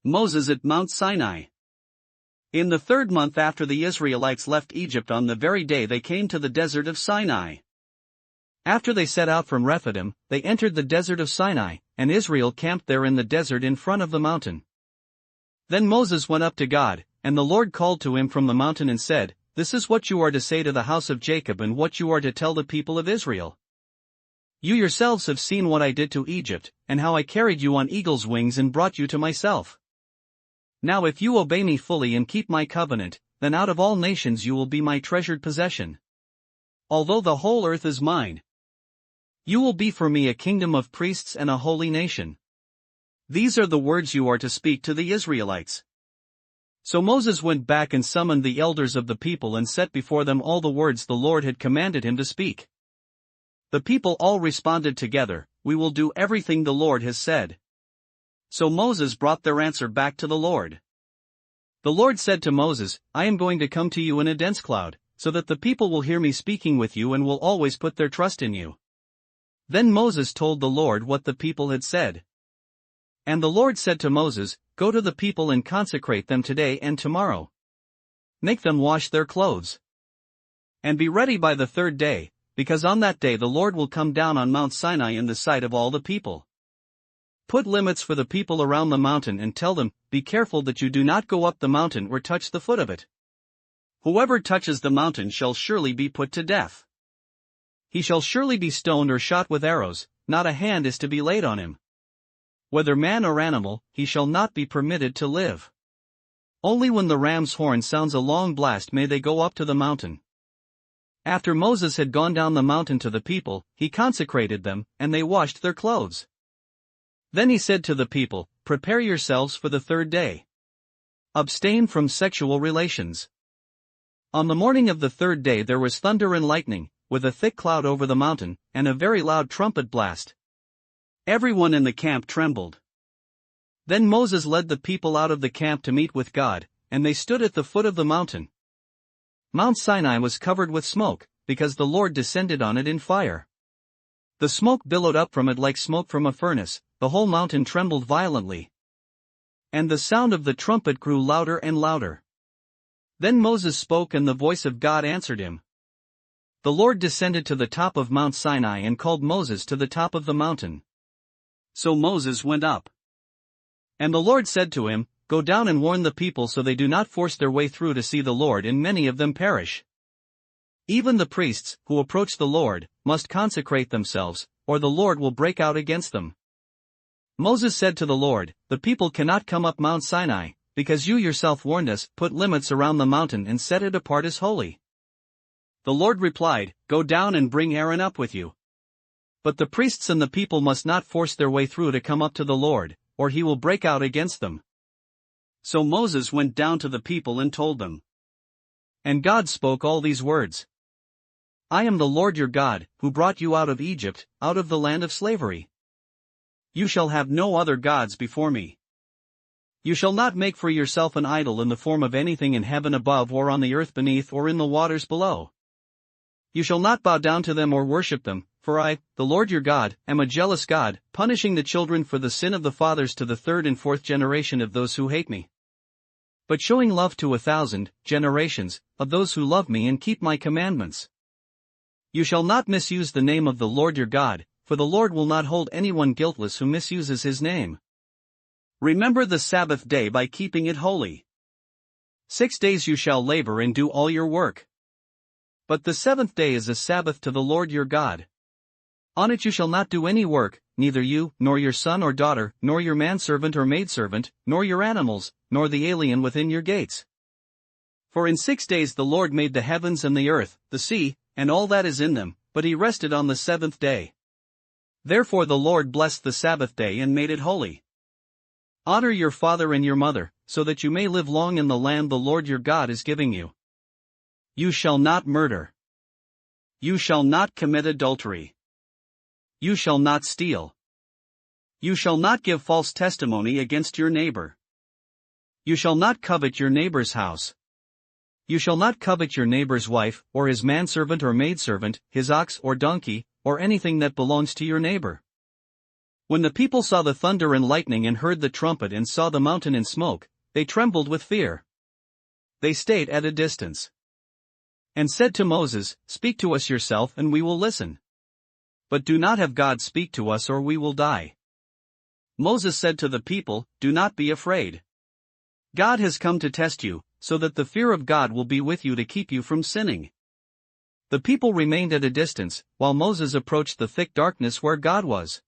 Moses at Mount Sinai. In the 3rd month after the Israelites left Egypt, on the very day they came to the desert of Sinai. After they set out from Rephidim, they entered the desert of Sinai, and Israel camped there in the desert in front of the mountain. Then Moses went up to God, and the Lord called to him from the mountain and said, "This is what you are to say to the house of Jacob and what you are to tell the people of Israel. You yourselves have seen what I did to Egypt, and how I carried you on eagle's wings and brought you to myself. Now if you obey me fully and keep my covenant, then out of all nations you will be my treasured possession. Although the whole earth is mine, you will be for me a kingdom of priests and a holy nation. These are the words you are to speak to the Israelites." So Moses went back and summoned the elders of the people and set before them all the words the Lord had commanded him to speak. The people all responded together, "We will do everything the Lord has said." So Moses brought their answer back to the Lord. The Lord said to Moses, "I am going to come to you in a dense cloud, so that the people will hear me speaking with you and will always put their trust in you." Then Moses told the Lord what the people had said. And the Lord said to Moses, "Go to the people and consecrate them today and tomorrow. Make them wash their clothes. And be ready by the 3rd day, because on that day the Lord will come down on Mount Sinai in the sight of all the people. Put limits for the people around the mountain and tell them, be careful that you do not go up the mountain or touch the foot of it. Whoever touches the mountain shall surely be put to death. He shall surely be stoned or shot with arrows, not a hand is to be laid on him. Whether man or animal, he shall not be permitted to live. Only when the ram's horn sounds a long blast may they go up to the mountain." After Moses had gone down the mountain to the people, he consecrated them, and they washed their clothes. Then he said to the people, "Prepare yourselves for the 3rd day. Abstain from sexual relations." On the morning of the 3rd day there was thunder and lightning, with a thick cloud over the mountain, and a very loud trumpet blast. Everyone in the camp trembled. Then Moses led the people out of the camp to meet with God, and they stood at the foot of the mountain. Mount Sinai was covered with smoke, because the Lord descended on it in fire. The smoke billowed up from it like smoke from a furnace, the whole mountain trembled violently. And the sound of the trumpet grew louder and louder. Then Moses spoke and the voice of God answered him. The Lord descended to the top of Mount Sinai and called Moses to the top of the mountain. So Moses went up. And the Lord said to him, "Go down and warn the people so they do not force their way through to see the Lord and many of them perish. Even the priests, who approach the Lord, must consecrate themselves, or the Lord will break out against them." Moses said to the Lord, "The people cannot come up Mount Sinai, because you yourself warned us, put limits around the mountain and set it apart as holy." The Lord replied, "Go down and bring Aaron up with you. But the priests and the people must not force their way through to come up to the Lord, or he will break out against them." So Moses went down to the people and told them. And God spoke all these words. "I am the Lord your God, who brought you out of Egypt, out of the land of slavery. You shall have no other gods before me. You shall not make for yourself an idol in the form of anything in heaven above or on the earth beneath or in the waters below. You shall not bow down to them or worship them, for I, the Lord your God, am a jealous God, punishing the children for the sin of the fathers to the 3rd and 4th generation of those who hate me, but showing love to 1,000 generations of those who love me and keep my commandments. You shall not misuse the name of the Lord your God, for the Lord will not hold anyone guiltless who misuses his name. Remember the Sabbath day by keeping it holy. 6 days you shall labor and do all your work. But the 7th day is a Sabbath to the Lord your God. On it you shall not do any work, neither you, nor your son or daughter, nor your manservant or maidservant, nor your animals, nor the alien within your gates. For in 6 days the Lord made the heavens and the earth, the sea, and all that is in them, but he rested on the 7th day. Therefore the Lord blessed the Sabbath day and made it holy. Honor your father and your mother, so that you may live long in the land the Lord your God is giving you. You shall not murder. You shall not commit adultery. You shall not steal. You shall not give false testimony against your neighbor. You shall not covet your neighbor's house. You shall not covet your neighbor's wife, or his manservant or maidservant, his ox or donkey, or anything that belongs to your neighbor. When the people saw the thunder and lightning and heard the trumpet and saw the mountain in smoke, they trembled with fear. They stayed at a distance and said to Moses, "Speak to us yourself and we will listen. But do not have God speak to us or we will die." Moses said to the people, "Do not be afraid. God has come to test you, so that the fear of God will be with you to keep you from sinning." The people remained at a distance, while Moses approached the thick darkness where God was.